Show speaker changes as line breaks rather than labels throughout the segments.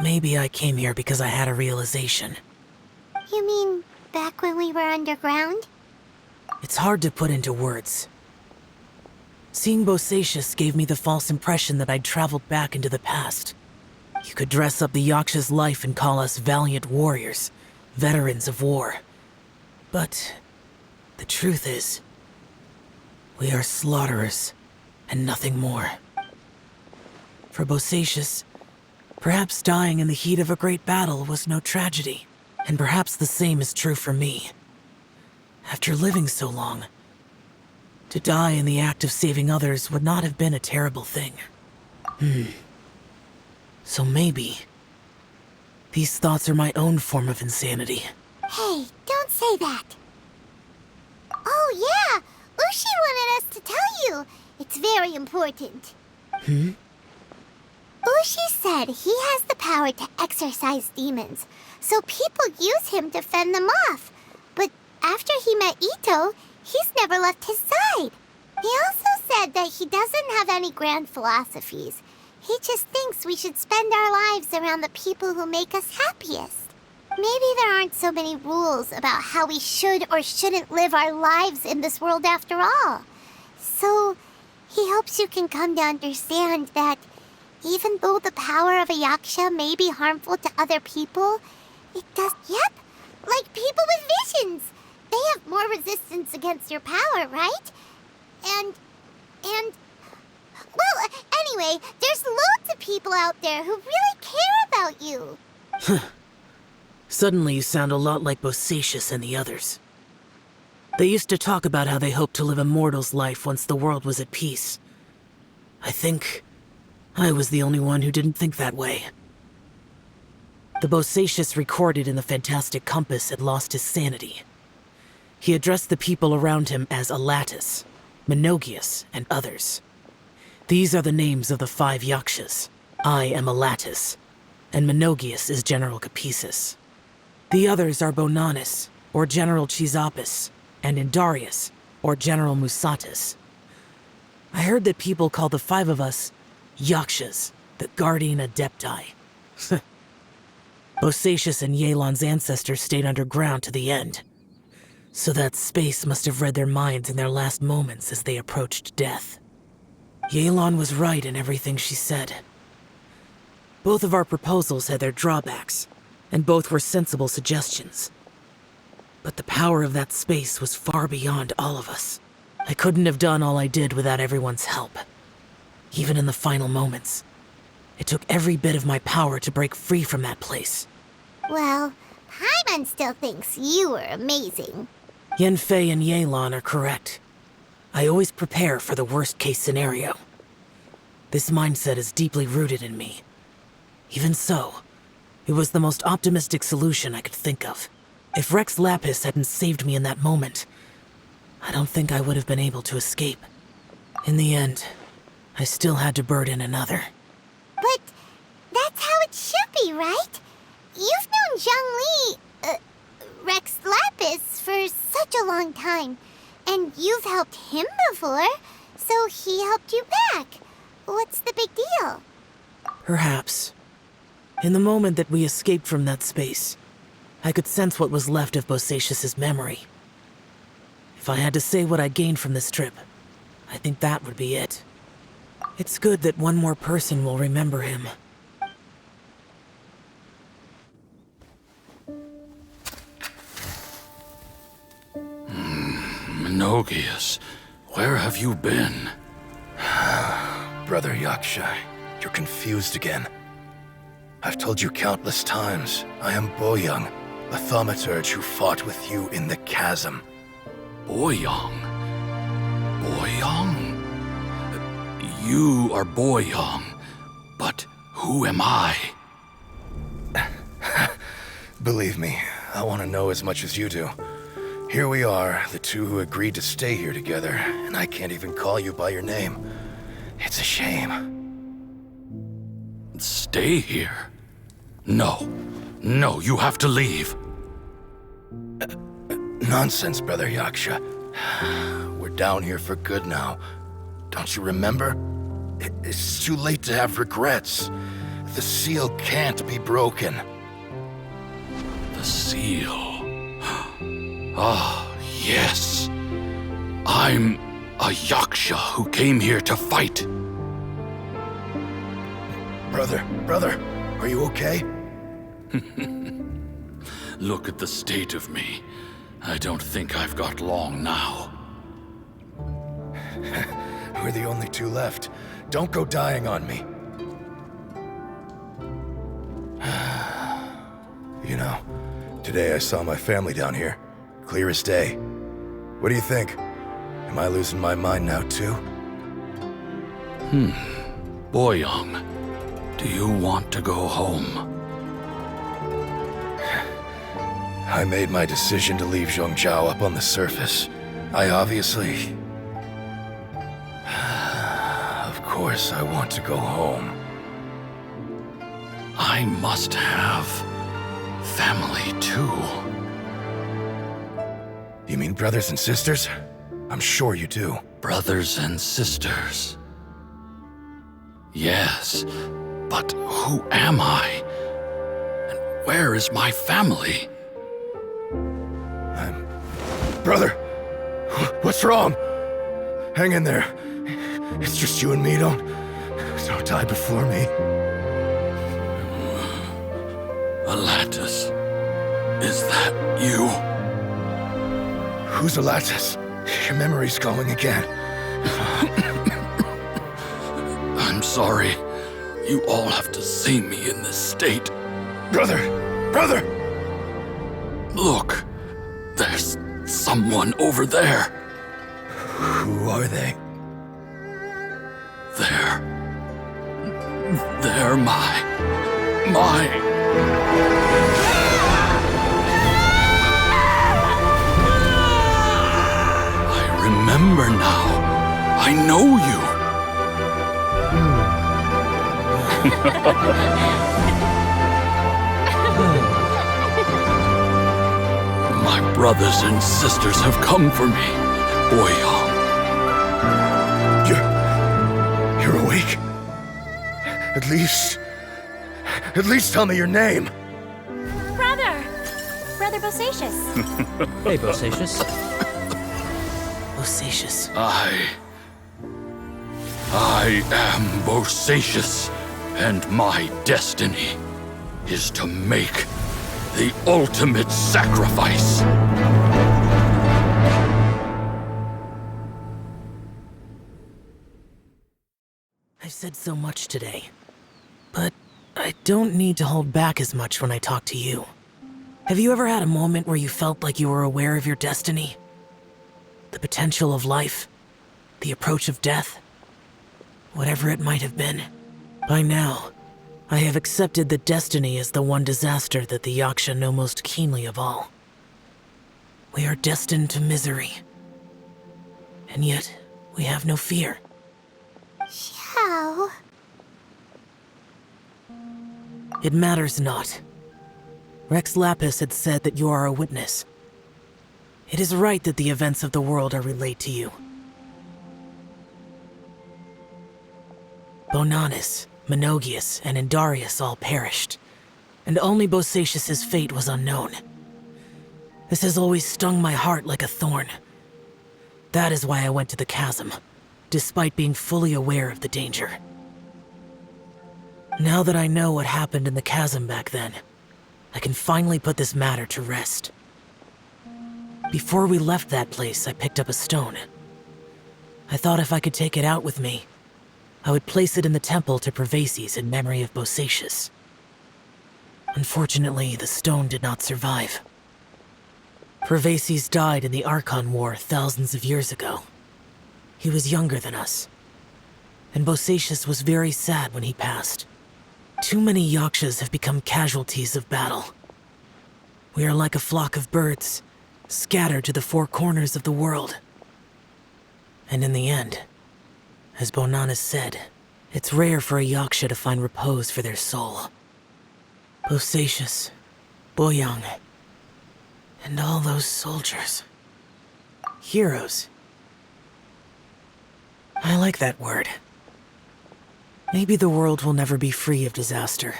Maybe I came here because I had a realization.
You mean back when we were underground?
It's hard to put into words. Seeing Bosacius gave me the false impression that I'd traveled back into the past. You could dress up the Yaksha's life and call us valiant warriors, veterans of war. But the truth is, we are slaughterers and nothing more. For Bosacius, perhaps dying in the heat of a great battle was no tragedy, and perhaps the same is true for me. After living so long, to die in the act of saving others would not have been a terrible thing. So maybe these thoughts are my own form of insanity.
Hey, don't say that. Oh yeah, Ushi wanted us to tell you. It's very important. Ushi said he has the power to exorcise demons, so people use him to fend them off. But after he met Ito, he's never left his side. He also said that he doesn't have any grand philosophies. He just thinks we should spend our lives around the people who make us happiest. Maybe there aren't so many rules about how we should or shouldn't live our lives in this world after all. So, he hopes you can come to understand that even though the power of a Yaksha may be harmful to other people, it does... Yep, like people with visions. They have more resistance against your power, right? And... Well, anyway, there's loads of people out there who really care about you.
Suddenly you sound a lot like Bosacius and the others. They used to talk about how they hoped to live a mortal's life once the world was at peace. I think I was the only one who didn't think that way. The Bosacius recorded in the Fantastic Compass had lost his sanity. He addressed the people around him as Alatus, Menogias, and others. These are the names of the 5 Yakshas. I am Alatus, and Menogias is General Capisis. The others are Bonanis, or General Chisapis, and Indarius, or General Musatis. I heard that people call the 5 of us Yakshas, the Guardian Adepti. Bosacius and Yelan's ancestors stayed underground to the end, so that space must have read their minds in their last moments as they approached death. Yelan was right in everything she said. Both of our proposals had their drawbacks, and both were sensible suggestions. But the power of that space was far beyond all of us. I couldn't have done all I did without everyone's help. Even in the final moments, it took every bit of my power to break free from that place.
Well, Paimon still thinks you were amazing.
Yanfei and Yelan are correct. I always prepare for the worst-case scenario. This mindset is deeply rooted in me. Even so, it was the most optimistic solution I could think of. If Rex Lapis hadn't saved me in that moment, I don't think I would have been able to escape. In the end, I still had to burden another.
But that's how it should be, right? You've known Zhang Li, Rex Lapis, for such a long time. And you've helped him before, so he helped you back. What's the big deal?
Perhaps. In the moment that we escaped from that space, I could sense what was left of Bosacius's memory. If I had to say what I gained from this trip, I think that would be it. It's good that one more person will remember him.
Menogias, where have you been?
Brother Yaksha, you're confused again. I've told you countless times, I am Boyoung, a thaumaturge who fought with you in the chasm.
Boyoung? Boyoung? You are Boyoung, but who am I?
Believe me, I want to know as much as you do. Here we are, the two who agreed to stay here together, and I can't even call you by your name. It's a shame.
Stay here? No. No, you have to leave.
Nonsense, Brother Yaksha. We're down here for good now. Don't you remember? It's too late to have regrets. The seal can't be broken.
The seal. Ah, yes. I'm a Yaksha who came here to fight.
Brother, are you okay?
Look at the state of me. I don't think I've got long now.
We're the only two left. Don't go dying on me. You know, today I saw my family down here. Clear as day. What do you think? Am I losing my mind now too?
Boyang, do you want to go home?
I made my decision to leave Zhongzhou up on the surface. I obviously... Of course I want to go home.
I must have family too.
You mean brothers and sisters? I'm sure you do.
Brothers and sisters. Yes, but who am I? And where is my family?
Brother! What's wrong? Hang in there. It's just you and me, don't die before me.
Alatus, is that you?
Who's Alatus? Your memory's going again.
I'm sorry. You all have to see me in this state.
Brother!
Look, there's someone over there.
Who are they?
They're my... I remember now. I know you. My brothers and sisters have come for me, Boyang.
You're awake? At least tell me your name.
Brother Bosacious.
Hey, Bosacious. Bosacious.
I am Bosacious, and my destiny is to make the ultimate sacrifice.
I've said so much today, but I don't need to hold back as much when I talk to you. Have you ever had a moment where you felt like you were aware of your destiny? The potential of life? The approach of death? Whatever it might have been. By now, I have accepted that destiny is the one disaster that the Yaksha know most keenly of all. We are destined to misery. And yet, we have no fear.
Xiao.
It matters not. Rex Lapis had said that you are a witness. It is right that the events of the world are relayed to you. Bonanis, Menogias, and Indarius all perished, and only Bosacious's fate was unknown. This has always stung my heart like a thorn. That is why I went to the chasm, despite being fully aware of the danger. Now that I know what happened in the chasm back then, I can finally put this matter to rest. Before we left that place, I picked up a stone. I thought if I could take it out with me, I would place it in the temple to Pervases in memory of Bosacious. Unfortunately, the stone did not survive. Pervases died in the Archon War thousands of years ago. He was younger than us, and Bosacious was very sad when he passed. Too many Yakshas have become casualties of battle. We are like a flock of birds, scattered to the four corners of the world. And in the end, as Bonanis said, it's rare for a Yaksha to find repose for their soul. Bosacious, Boyang, and all those soldiers. Heroes. I like that word. Maybe the world will never be free of disaster.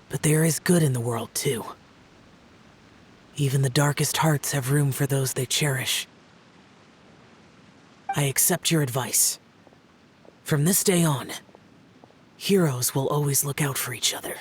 But there is good in the world, too. Even the darkest hearts have room for those they cherish. I accept your advice. From this day on, heroes will always look out for each other.